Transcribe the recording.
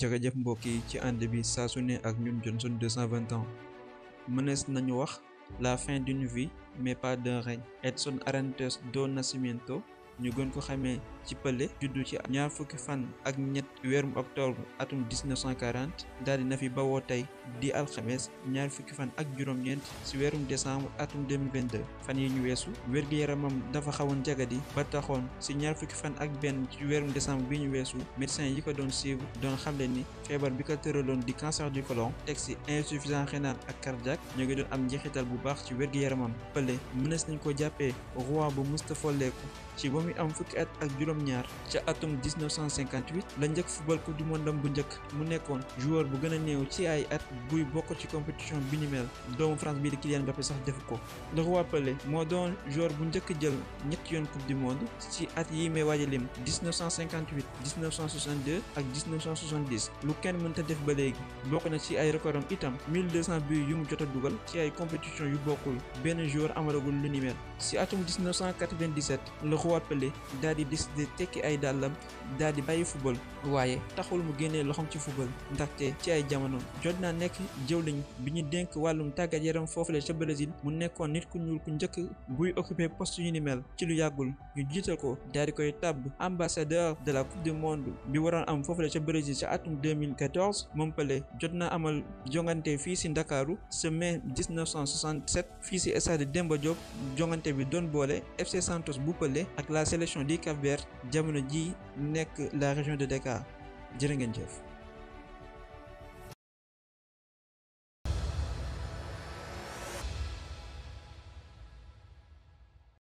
jërëjëf mbokk yi ci ànd bi saa su ne ak ñun Johnson 220 ans mënees nañu wax la fin d'une vie mais pas d'un règne. Edson Arantes do Nascimento ñu gën ko xamee ci Pelé juddu ci ñaar fukki fan ak ñett weerum octobre atum 1940 daal di na fi bawoo tey di alxames ñaar fukki fan ak juróom-ñeent ci weerum décembre atum 2022 fan yi ñu weesu wér-gi-yaramam dafa xawoon jagadi ba taxoon ci ñaar fukki fan ak benn ci weerum décembre bi ñu weesu médecin yi ko doon suivre doon xamle ni feebar bi ko tëraloon di cancer du côlon teg ci insuffisance rénale ak cardiaque ñu ngi doon am njeexital bu baax ci wér-gi-yaramam. Pelé mënees nañ ko jàppee roi bu musta folleeku ci ba muy am fukki at ak juróom-ñaar ca atum 1958 la njëkk football coupe du monde bu njëkk mu nekkoon joueur bu gën a néew ci ay at buy bokk ci compétition bi ni mel doomu France bii di Kylian Mbappé sax defu ko. Le roi Pelé moo doon joueur bu njëkk jël ñetti yoon coupe du monde ci at yi may waaj a lim 1958 1962 ak 1970 lu kenn mënta def ba léegi bokk na ci ay recordam itam 1200 buts yu mu jot a dugal ci ay compétition yu bokkul benn joueur amalagul lu ni mel. ci atum 1997 le roi Pelé daal di décidé tekki ay dàllam daal di bàyyi football waaye taxul mu génnee loxoom ci football ndaxte ci ay jamono jot naa nekk jëwriñ bi ñu dénk wàllum tàggat yaram foofule ca Brésil mu nekkoon nit ku ñuul ku njëkk buy occupé poste yu ni mel ci lu yàggul ñu jiital ko daal di koy tabb ambassadeur de la coupe du monde bi waroon am foofule ca Brésil ca atum 2014 moom Pelé jot naa amal jongante fii si Ndakaaru ce mai 1967 fii si stade Demba Diop jongante bi doon boole FC Santos bu Pelé ak la sélection du Cap-Vert jamono ji nekk la région de Dakar jërë ngeen jëf.